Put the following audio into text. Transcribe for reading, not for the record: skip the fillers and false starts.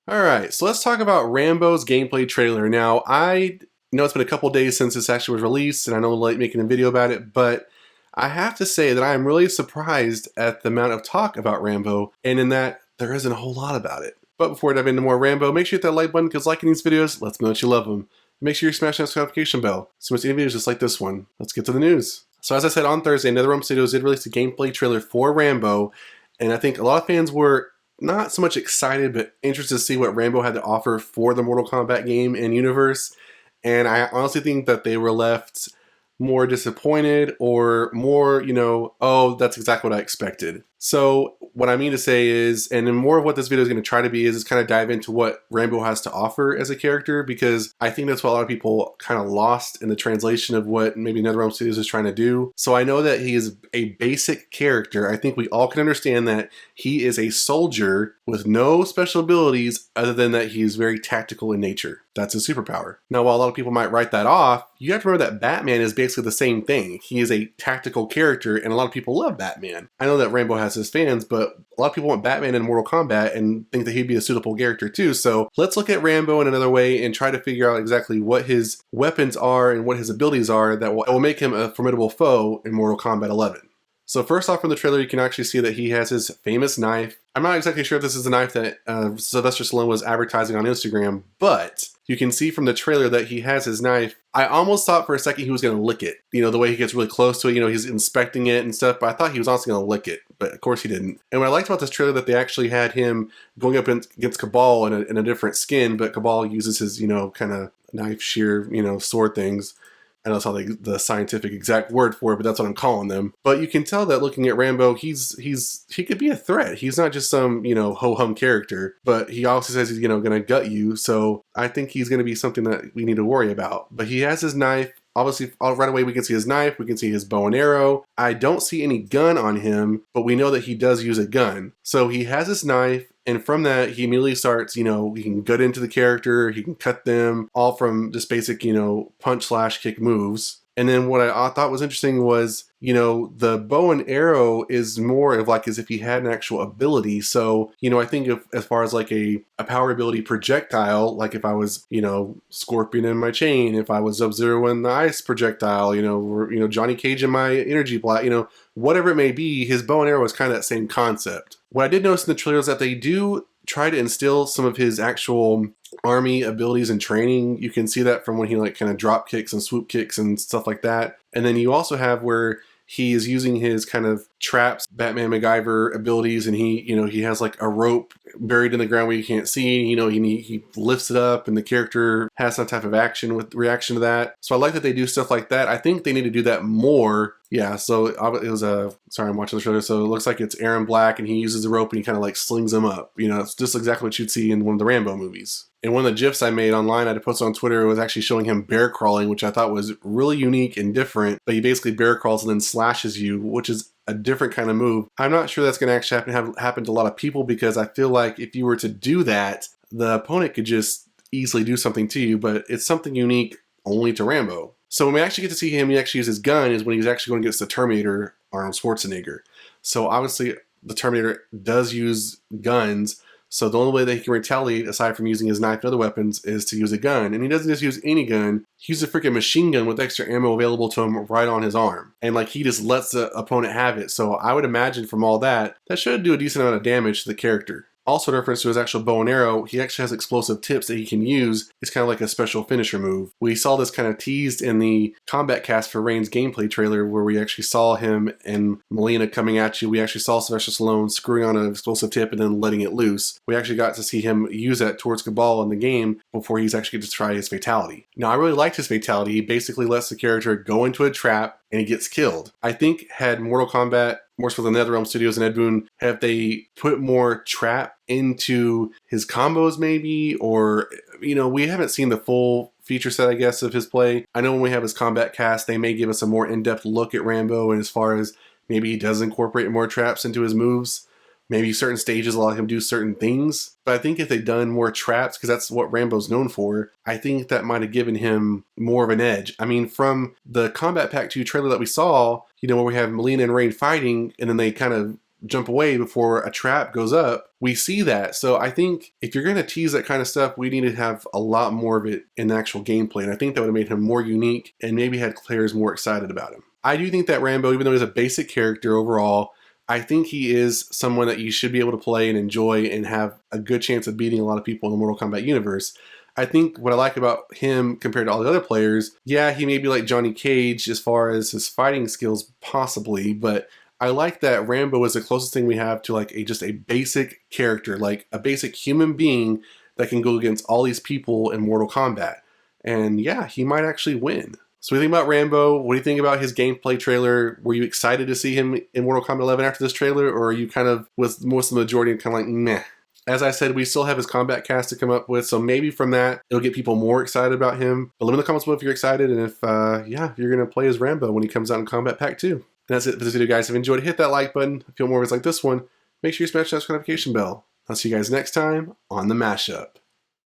Alright, so let's talk about Rambo's gameplay trailer. Now, I know it's been a couple days since this actually was released, and I know I'm late making a video about it, but I have to say that I am really surprised at the amount of talk about Rambo, and in that there isn't a whole lot about it. But before I dive into more Rambo, make sure you hit that like button, because liking these videos lets me know that you love them. Make sure you smash that notification bell, so you see videos just like this one. Let's get to the news. So as I said, on Thursday, NetherRealm Studios did release a gameplay trailer for Rambo, and I think a lot of fans were not so much excited, but interested to see what Rambo had to offer for the Mortal Kombat game and universe. And I honestly think that they were left more disappointed or more, oh, that's exactly what I expected. So what I mean to say is, and then more of what this video is going to try to be is kind of dive into what Rambo has to offer as a character, because I think that's what a lot of people kind of lost in the translation of what maybe NetherRealm Studios is trying to do. So I know that he is a basic character. I think we all can understand that he is a soldier with no special abilities other than that he's very tactical in nature. That's his superpower. Now, while a lot of people might write that off, you have to remember that Batman is basically the same thing. He is a tactical character, and a lot of people love Batman. I know that Rambo has his fans, but a lot of people want Batman in Mortal Kombat and think that he'd be a suitable character too. So let's look at Rambo in another way and try to figure out exactly what his weapons are and what his abilities are that will make him a formidable foe in Mortal Kombat 11. So first off, from the trailer, you can actually see that he has his famous knife. I'm not exactly sure if this is the knife that Sylvester Stallone was advertising on Instagram, but you can see from the trailer that he has his knife. I almost thought for a second he was going to lick it. The way he gets really close to it, he's inspecting it and stuff, but I thought he was also going to lick it, but of course he didn't. And what I liked about this trailer that they actually had him going up against Cabal in a different skin, but Cabal uses his, kind of knife shear, sword things. I know that's not the scientific exact word for it, but that's what I'm calling them. But you can tell that looking at Rambo, he could be a threat. He's not just some, ho-hum character, but he also says he's, going to gut you. So I think he's going to be something that we need to worry about. But he has his knife. Obviously, right away we can see his knife, we can see his bow and arrow. I don't see any gun on him, but we know that he does use a gun. So he has his knife, and from that, he immediately starts, he can gut into the character, he can cut them, all from just basic, punch/kick moves. And then what I thought was interesting was, the bow and arrow is more of like as if he had an actual ability. So, I think as far as like a power ability projectile, like if I was, Scorpion in my chain, if I was Sub-Zero in the ice projectile, or, Johnny Cage in my energy blast, whatever it may be, his bow and arrow is kind of that same concept. What I did notice in the trailer is that they do try to instill some of his actual army abilities and training. You can see that from when he kind of drop kicks and swoop kicks and stuff like that. And then you also have where he is using his kind of traps, Batman MacGyver abilities, and he has like a rope buried in the ground where you can't see. He lifts it up, and the character has some type of reaction to that. So I like that they do stuff like that. I think they need to do that more. Yeah, so it was sorry, I'm watching the trailer. So it looks like it's Aaron Black, and he uses the rope and he kind of like slings him up. It's just exactly what you'd see in one of the Rambo movies. And one of the GIFs I made online, I had to post on Twitter, was actually showing him bear crawling, which I thought was really unique and different. But he basically bear crawls and then slashes you, which is a different kind of move. I'm not sure that's going to actually happen to a lot of people, because I feel like if you were to do that, the opponent could just easily do something to you, but it's something unique only to Rambo. So when we actually get to see him, he actually use his gun is when he's actually going against the Terminator, Arnold Schwarzenegger. So obviously the Terminator does use guns. So the only way that he can retaliate, aside from using his knife and other weapons, is to use a gun. And he doesn't just use any gun. He uses a freaking machine gun with extra ammo available to him right on his arm. And he just lets the opponent have it. So I would imagine from all that should do a decent amount of damage to the character. Also, in reference to his actual bow and arrow, he actually has explosive tips that he can use. It's kind of like a special finisher move. We saw this kind of teased in the Combat Cast for Reign's gameplay trailer, where we actually saw him and Melina coming at you. We actually saw Sylvester Stallone screwing on an explosive tip and then letting it loose. We actually got to see him use that towards Cabal in the game before he's actually get to try his fatality. Now, I really liked his fatality. He basically lets the character go into a trap and he gets killed. I think had Mortal Kombat, more so than NetherRealm Studios and Ed Boon, have they put more trap into his combos maybe, or, we haven't seen the full feature set, I guess, of his play. I know when we have his Combat Cast, they may give us a more in-depth look at Rambo, and as far as maybe he does incorporate more traps into his moves. Maybe certain stages allow him to do certain things. But I think if they'd done more traps, because that's what Rambo's known for, I think that might have given him more of an edge. I mean, from the Combat Pack 2 trailer that we saw, where we have Melina and Rain fighting, and then they kind of jump away before a trap goes up. We see that. So I think if you're going to tease that kind of stuff, we need to have a lot more of it in the actual gameplay. And I think that would have made him more unique and maybe had players more excited about him. I do think that Rambo, even though he's a basic character overall, I think he is someone that you should be able to play and enjoy and have a good chance of beating a lot of people in the Mortal Kombat universe. I think what I like about him compared to all the other players, yeah, he may be like Johnny Cage as far as his fighting skills possibly, but I like that Rambo is the closest thing we have to like just a basic character, like a basic human being that can go against all these people in Mortal Kombat. And yeah, he might actually win. So what do you think about Rambo? What do you think about his gameplay trailer? Were you excited to see him in Mortal Kombat 11 after this trailer, or are you kind of, with most of the majority, kind of like, meh? As I said, we still have his combat cast to come up with, so maybe from that, it'll get people more excited about him. But let me know in the comments below if you're excited, and if, yeah, if you're going to play as Rambo when he comes out in Kombat Pack 2. And that's it for this video, guys. If you enjoyed, hit that like button. If you want more videos like this one, make sure you smash that notification bell. I'll see you guys next time on the Mashup.